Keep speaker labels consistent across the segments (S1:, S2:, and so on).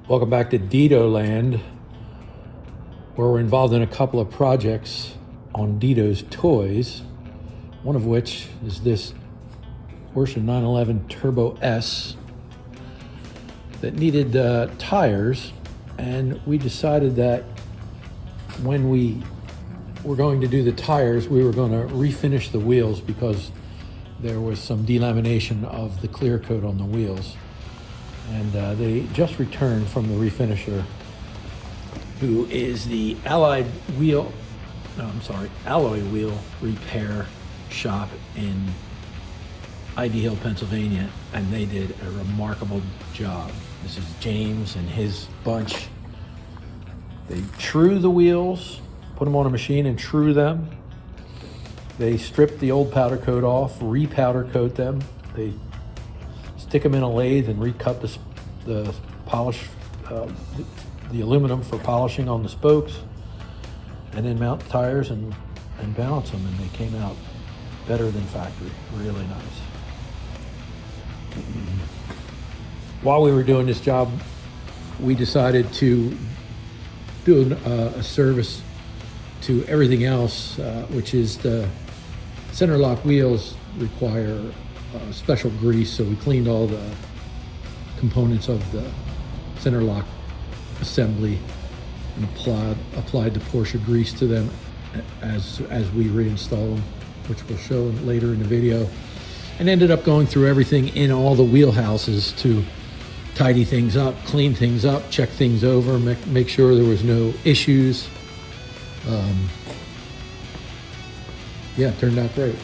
S1: Welcome back to Dedo land, where we're involved in a couple of projects on Dedo's toys, one of which is this Porsche 911 Turbo S that needed tires, and we decided that when we were going to do the tires, we were going to refinish the wheels because there was some delamination of the clear coat on the wheels. And they just returned from the refinisher, who is the alloy wheel repair shop in Ivy Hill, Pennsylvania, and they did a remarkable job. This is James and his bunch. They true the wheels, put them on a machine and true them. They strip the old powder coat off, re-powder coat them. They stick them in a lathe and recut the polish, the aluminum for polishing on the spokes, and then mount the tires and balance them, and they came out better than factory. Really nice. While we were doing this job, we decided to do a service to everything else, which is the center lock wheels require special grease, so we cleaned all the components of the center lock assembly and applied the Porsche grease to them as we reinstall them, which we'll show later in the video, and ended up going through everything in all the wheelhouses to tidy things up, clean things up, check things over, make sure there was no issues. Yeah, it turned out great.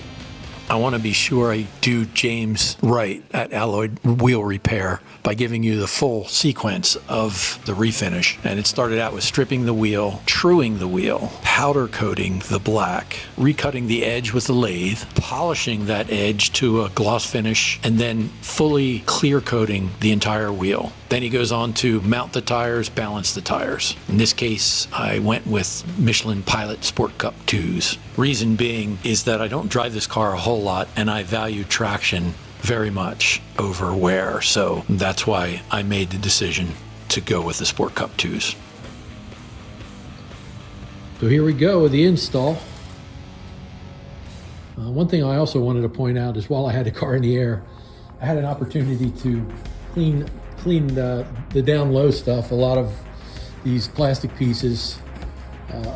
S1: I want to be sure I do James right at Alloy Wheel Repair by giving you the full sequence of the refinish. And it started out with stripping the wheel, truing the wheel, powder coating the black, recutting the edge with the lathe, polishing that edge to a gloss finish, and then fully clear coating the entire wheel. Then he goes on to mount the tires, balance the tires. In this case, I went with Michelin Pilot Sport Cup 2s. Reason being is that I don't drive this car a whole lot, and I value traction very much over wear. So that's why I made the decision to go with the Sport Cup 2s. So here we go with the install. One thing I also wanted to point out is while I had the car in the air, I had an opportunity to clean the down low stuff. A lot of these plastic pieces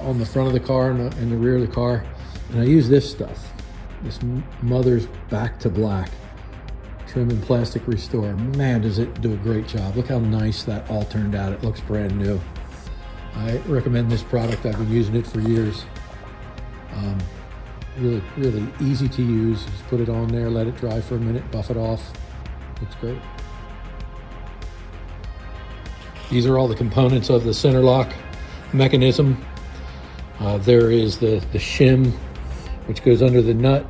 S1: on the front of the car and the rear of the car, and I use this stuff, this Mother's Back to Black trim and plastic restore. Man, does it do a great job. Look how nice that all turned out. It looks brand new. I recommend this product. I've been using it for years. Really easy to use. Just put it on there, let it dry for a minute, buff it off. Looks great. These are all the components of the center lock mechanism. There is the shim, which goes under the nut.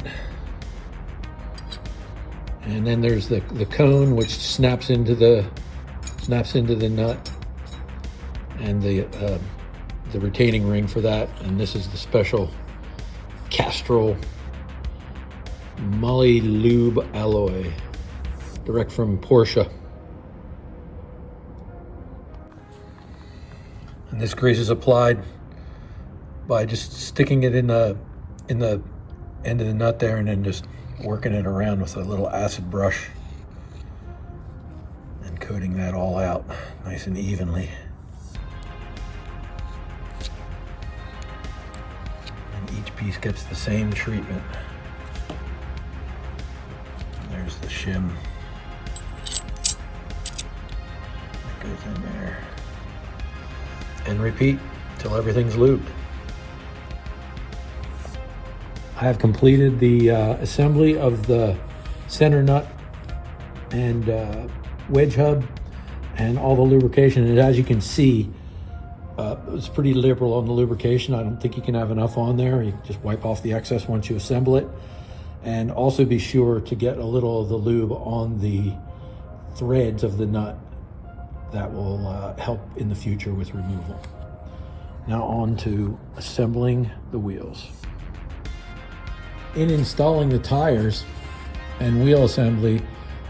S1: And then there's the cone, which snaps into the nut, and the retaining ring for that. And this is the special Castrol Moly Lube alloy, direct from Porsche. And this grease is applied by just sticking it in the end of the nut there, and then just working it around with a little acid brush and coating that all out nice and evenly. And each piece gets the same treatment. And there's the shim that goes in there. And repeat till everything's lubed. I have completed the assembly of the center nut and wedge hub and all the lubrication. And as you can see, it's pretty liberal on the lubrication. I don't think you can have enough on there. You just wipe off the excess once you assemble it. And also be sure to get a little of the lube on the threads of the nut. That will help in the future with removal. Now on to assembling the wheels. In installing the tires and wheel assembly,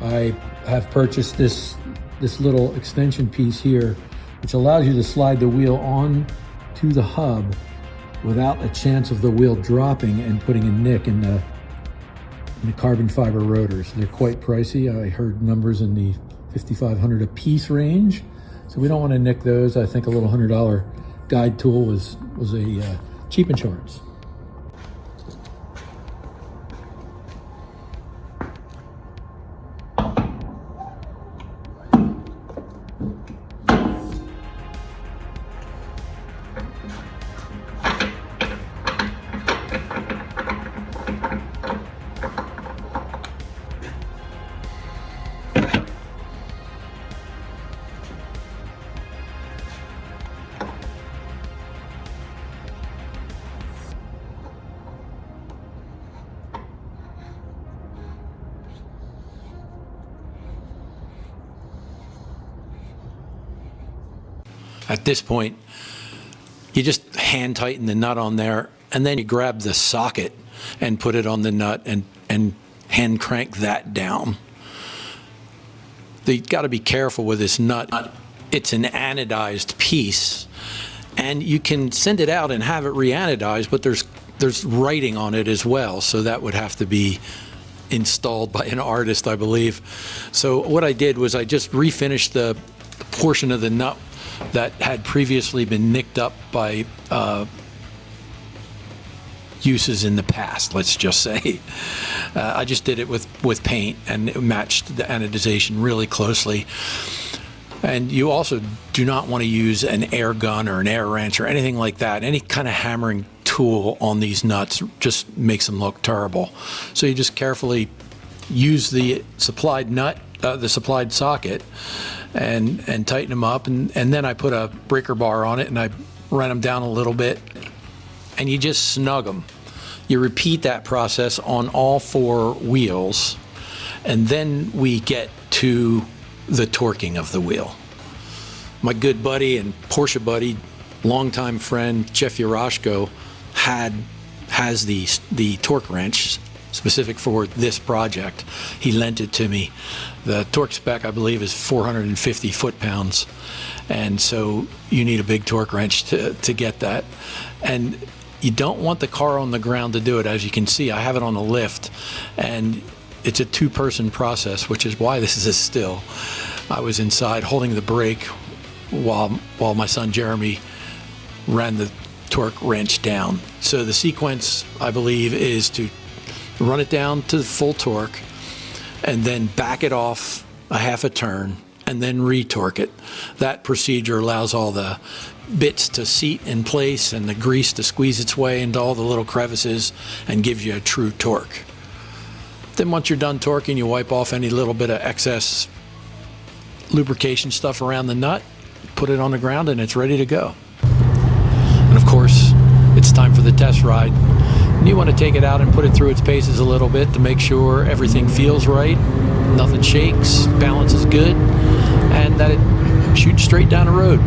S1: I have purchased this this little extension piece here, which allows you to slide the wheel on to the hub without a chance of the wheel dropping and putting a nick in the carbon fiber rotors. They're quite pricey. I heard numbers in the $5,500 a piece range, so we don't want to nick those. I think a little $100 guide tool was a cheap insurance. At this point, you just hand tighten the nut on there, and then you grab the socket and put it on the nut and hand crank that down. You got to be careful with this nut. It's an anodized piece, and you can send it out and have it re-anodized, but there's writing on it as well, so that would have to be installed by an artist, I believe. So what I did was I just refinished the portion of the nut that had previously been nicked up by uses in the past, let's just say. I just did it with paint, and it matched the anodization really closely. And you also do not want to use an air gun or an air wrench or anything like that. Any kind of hammering tool on these nuts just makes them look terrible. So you just carefully use the supplied nut, the supplied socket, and tighten them up, and then I put a breaker bar on it and I ran them down a little bit, and you just snug them. You repeat that process on all four wheels, and then we get to the torquing of the wheel. My good buddy and Porsche buddy, longtime friend Jeff Yarashko has the torque wrench specific for this project. He lent it to me. The torque spec, I believe, is 450 foot-pounds, and so you need a big torque wrench to get that. And you don't want the car on the ground to do it. As you can see, I have it on a lift, and it's a two-person process, which is why this is a still. I was inside holding the brake while my son Jeremy ran the torque wrench down. So the sequence, I believe, is to run it down to full torque, and then back it off a half a turn, and then retorque it. That procedure allows all the bits to seat in place and the grease to squeeze its way into all the little crevices and gives you a true torque. Then once you're done torquing, you wipe off any little bit of excess lubrication stuff around the nut, put it on the ground, and it's ready to go. And of course, it's time for the test ride. And you want to take it out and put it through its paces a little bit to make sure everything feels right, nothing shakes, balance is good, and that it shoots straight down the road.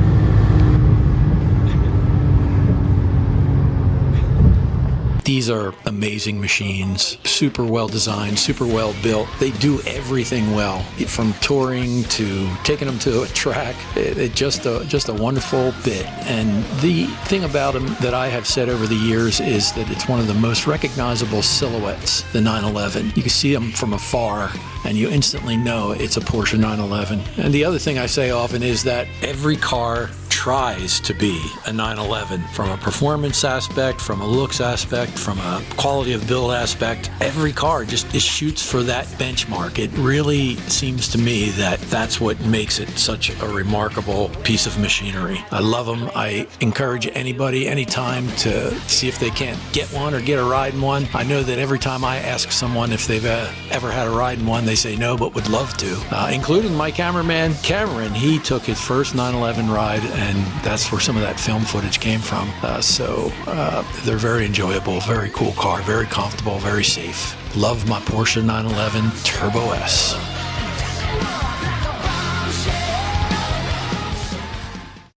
S1: These are amazing machines, super well designed, super well built. They do everything well, from touring to taking them to a track. It's just a wonderful bit. And the thing about them that I have said over the years is that it's one of the most recognizable silhouettes, the 911. You can see them from afar, and you instantly know it's a Porsche 911. And the other thing I say often is that every car tries to be a 911 from a performance aspect, from a looks aspect, from a quality of build aspect. Every car just shoots for that benchmark. It really seems to me that that's what makes it such a remarkable piece of machinery. I love them. I encourage anybody, anytime, to see if they can't get one or get a ride in one. I know that every time I ask someone if they've ever had a ride in one, they say no, but would love to, including my cameraman, Cameron. He took his first 911 ride, and that's where some of that film footage came from. So they're very enjoyable, very cool car, very comfortable, very safe. Love my Porsche 911 Turbo S.